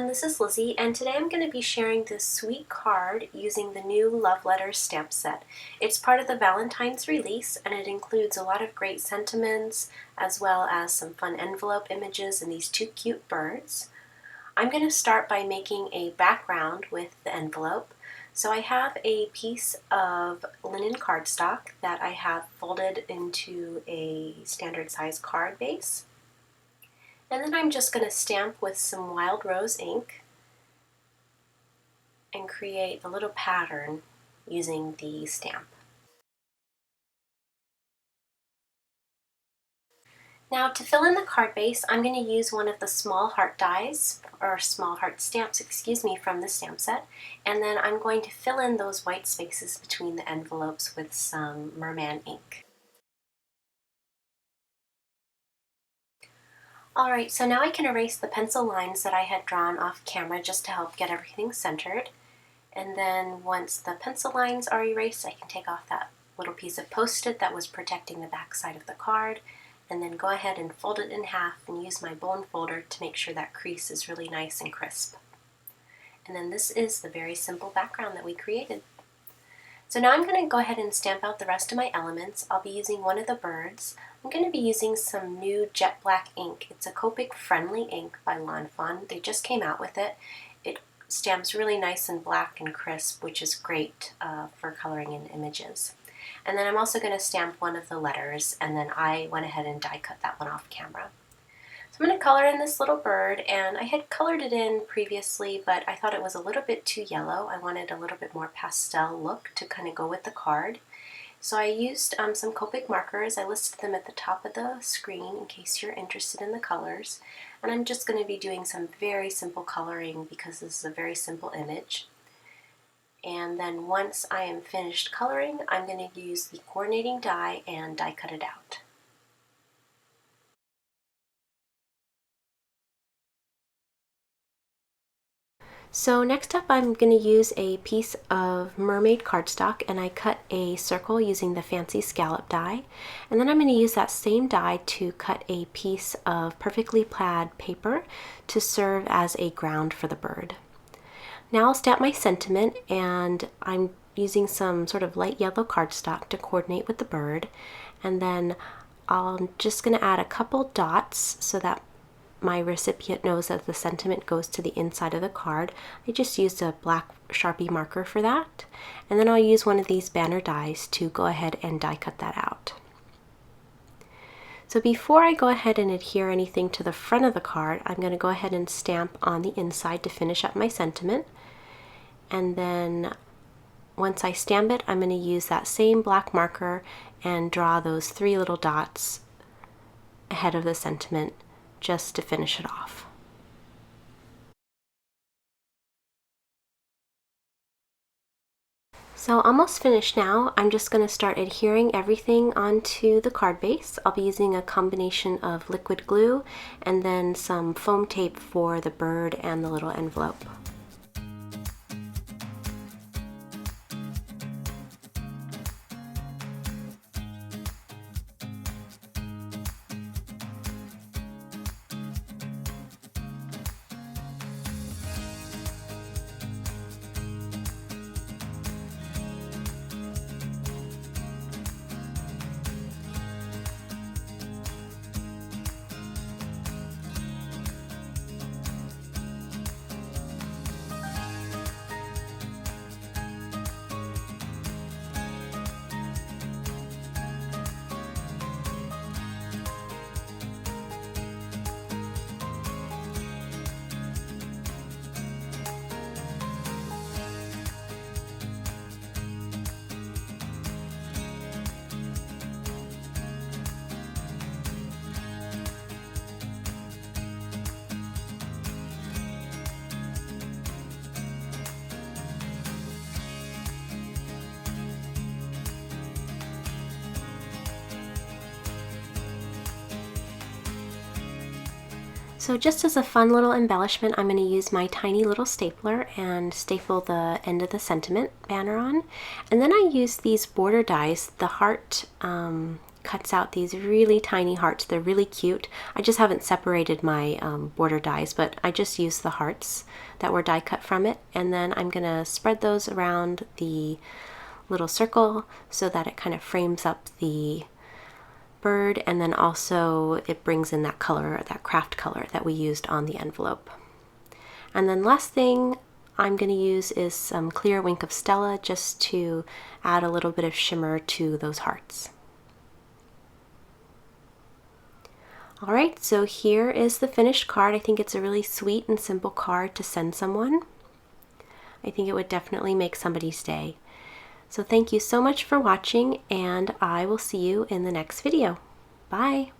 this is Lizzie, and today I'm going to be sharing this sweet card using the new Love Letters stamp set. It's part of the Valentine's release, and it includes a lot of great sentiments, as well as some fun envelope images and these two cute birds. I'm going to start by making a background with the envelope. So I have a piece of linen cardstock that I have folded into a standard size card base. And then I'm just going to stamp with some Wild Rose ink and create a little pattern using the stamp. Now to fill in the card base, I'm going to use one of the small heart dies, or small heart stamps, excuse me, from the stamp set. And then I'm going to fill in those white spaces between the envelopes with some merman ink. Alright, so now I can erase the pencil lines that I had drawn off camera just to help get everything centered. And then once the pencil lines are erased, I can take off that little piece of Post-it that was protecting the back side of the card, and then go ahead and fold it in half and use my bone folder to make sure that crease is really nice and crisp. And then this is the very simple background that we created. So now I'm going to go ahead and stamp out the rest of my elements. I'll be using one of the birds. I'm going to be using some new jet black ink. It's a Copic friendly ink by Lawnfawn. They just came out with it. It stamps really nice and black and crisp, which is great for coloring in images. And then I'm also going to stamp one of the letters, and then I went ahead and die cut that one off camera. So I'm going to color in this little bird, and I had colored it in previously, but I thought it was a little bit too yellow. I wanted a little bit more pastel look to kind of go with the card. So I used some Copic markers. I listed them at the top of the screen in case you're interested in the colors. And I'm just going to be doing some very simple coloring because this is a very simple image. And then once I am finished coloring, I'm going to use the coordinating die and die cut it out. So next up I'm going to use a piece of mermaid cardstock, and I cut a circle using the fancy scallop die. And then I'm going to use that same die to cut a piece of perfectly plaid paper to serve as a ground for the bird. Now I'll stamp my sentiment, and I'm using some sort of light yellow cardstock to coordinate with the bird. And then I'm just going to add a couple dots so that my recipient knows that the sentiment goes to the inside of the card. I just used a black Sharpie marker for that. And then I'll use one of these banner dies to go ahead and die cut that out. So before I go ahead and adhere anything to the front of the card, I'm going to go ahead and stamp on the inside to finish up my sentiment. And then once I stamp it, I'm going to use that same black marker and draw those three little dots ahead of the sentiment just to finish it off. So almost finished now. I'm just going to start adhering everything onto the card base. I'll be using a combination of liquid glue and then some foam tape for the bird and the little envelope. So just as a fun little embellishment, I'm going to use my tiny little stapler and staple the end of the sentiment banner on. And then I use these border dies, the heart cuts out these really tiny hearts. They're really cute. I just haven't separated my border dies, but I just used the hearts that were die cut from it. And then I'm gonna spread those around the little circle so that it kind of frames up the bird, and then also it brings in that color, that craft color that we used on the envelope. And then last thing I'm going to use is some clear Wink of Stella just to add a little bit of shimmer to those hearts. Alright, so here is the finished card. I think it's a really sweet and simple card to send someone. I think it would definitely make somebody's day. So thank you so much for watching, and I will see you in the next video. Bye!